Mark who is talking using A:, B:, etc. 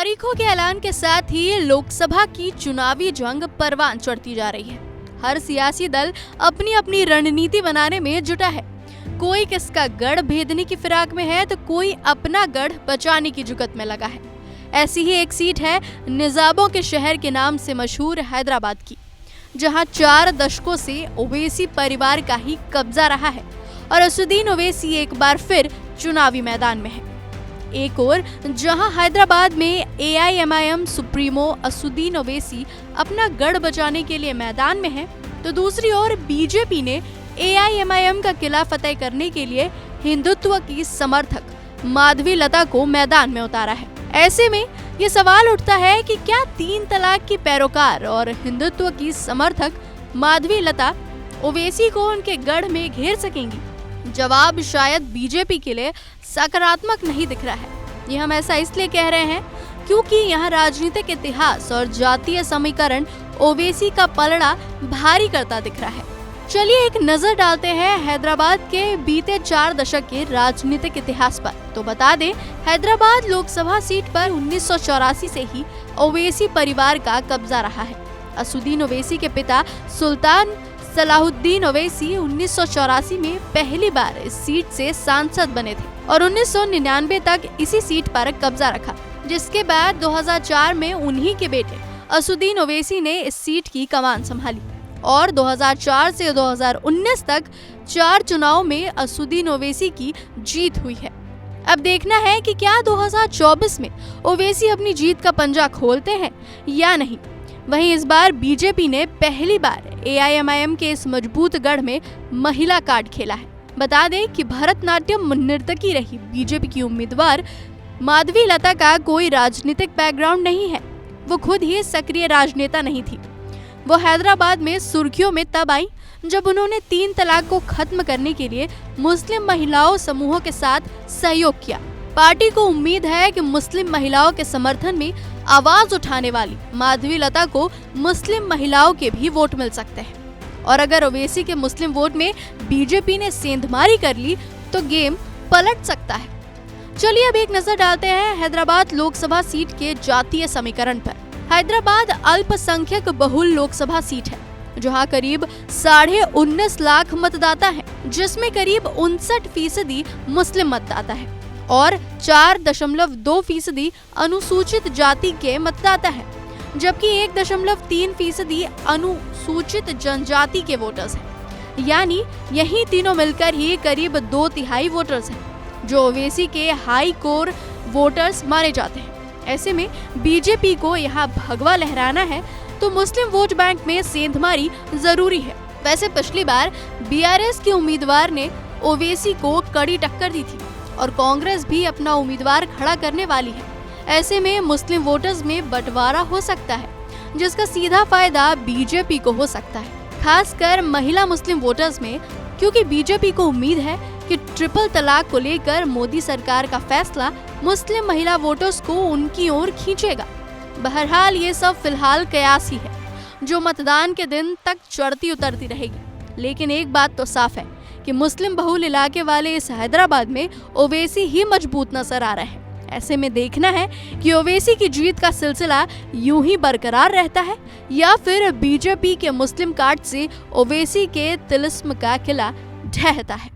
A: तारीखों के ऐलान के साथ ही लोकसभा की चुनावी जंग परवान चढ़ती जा रही है। हर सियासी दल अपनी अपनी रणनीति बनाने में जुटा है। कोई किसका गढ़ भेदने की फिराक में है तो कोई अपना गढ़ बचाने की जुगत में लगा है। ऐसी ही एक सीट है निजामों के शहर के नाम से मशहूर हैदराबाद की, जहां 4 दशकों से ओवैसी परिवार का ही कब्जा रहा है और असुद्दीन ओवैसी एक बार फिर चुनावी मैदान में है। एक और जहां हैदराबाद में AIMIM सुप्रीमो असुद्दीन ओवैसी अपना गढ़ बचाने के लिए मैदान में है, तो दूसरी ओर बीजेपी ने AIMIM का किला फतेह करने के लिए हिंदुत्व की समर्थक माधवी लता को मैदान में उतारा है। ऐसे में ये सवाल उठता है कि क्या 3 तलाक की पैरोकार और हिंदुत्व की समर्थक माधवी लता ओवैसी को उनके गढ़ में घेर सकेंगी? जवाब शायद बीजेपी के लिए सकारात्मक नहीं दिख रहा है। ये हम ऐसा इसलिए कह रहे हैं क्योंकि यहाँ राजनीतिक इतिहास और जातीय समीकरण ओवैसी का पलड़ा भारी करता दिख रहा है। चलिए एक नजर डालते हैं हैदराबाद के बीते 4 दशक के राजनीतिक इतिहास पर। तो बता दें, हैदराबाद लोकसभा सीट पर 1984 से ही ओवैसी परिवार का कब्जा रहा है। असुद्दीन ओवैसी के पिता सुल्तान सलाहुद्दीन ओवैसी 1984 में पहली बार इस सीट से सांसद बने थे और 1999 तक इसी सीट पर कब्जा रखा, जिसके बाद 2004 में उन्हीं के बेटे असुद्दीन ओवैसी ने इस सीट की कमान संभाली और 2004 से 2019 तक 4 चुनाव में असुद्दीन ओवैसी की जीत हुई है। अब देखना है कि क्या 2024 में ओवैसी अपनी जीत का पंजा खोलते हैं या नहीं। वहीं इस बार बीजेपी ने पहली बार AIMIM के इस मजबूत गढ़ में महिला कार्ड खेला है। बता दें कि भरतनाट्यम नर्तकी रही बीजेपी की उम्मीदवार माधवी लता का कोई राजनीतिक बैकग्राउंड नहीं है। वो खुद ही सक्रिय राजनेता नहीं थी। वो हैदराबाद में सुर्खियों में तब आई जब उन्होंने 3 तलाक को खत्म करने के लिए मुस्लिम महिलाओं समूहों के साथ सहयोग किया। पार्टी को उम्मीद है कि मुस्लिम महिलाओं के समर्थन में आवाज उठाने वाली माधवी लता को मुस्लिम महिलाओं के भी वोट मिल सकते हैं और अगर ओवैसी के मुस्लिम वोट में बीजेपी ने सेंधमारी कर ली तो गेम पलट सकता है। चलिए अब एक नजर डालते हैं हैदराबाद लोकसभा सीट के जातीय समीकरण पर। हैदराबाद अल्पसंख्यक बहुल लोकसभा सीट है, जहां करीब 19.5 लाख मतदाता हैं, जिसमें करीब 59% मुस्लिम मतदाता है और 4.2% अनुसूचित जाति के मतदाता हैं, जबकि 1.3% अनुसूचित जनजाति के वोटर्स हैं। यानी यही तीनों मिलकर ही करीब 2/3 वोटर्स हैं, जो ओवैसी के हाई कोर वोटर्स माने जाते हैं। ऐसे में बीजेपी को यहाँ भगवा लहराना है तो मुस्लिम वोट बैंक में सेंधमारी जरूरी है। वैसे पिछली बार BRS के उम्मीदवार ने ओवैसी को कड़ी टक्कर दी थी और कांग्रेस भी अपना उम्मीदवार खड़ा करने वाली है। ऐसे में मुस्लिम वोटर्स में बंटवारा हो सकता है, जिसका सीधा फायदा बीजेपी को हो सकता है, खासकर महिला मुस्लिम वोटर्स में, क्योंकि बीजेपी को उम्मीद है कि ट्रिपल तलाक को लेकर मोदी सरकार का फैसला मुस्लिम महिला वोटर्स को उनकी ओर खींचेगा। बहरहाल ये सब फिलहाल कयास ही है, जो मतदान के दिन तक चढ़ती उतरती रहेगी। लेकिन एक बात तो साफ है कि मुस्लिम बहुल इलाके वाले इस हैदराबाद में ओवैसी ही मजबूत नजर आ रहे हैं। ऐसे में देखना है कि ओवैसी की जीत का सिलसिला यूं ही बरकरार रहता है या फिर बीजेपी के मुस्लिम कार्ड से ओवैसी के तिलिस्म का किला ढहता है।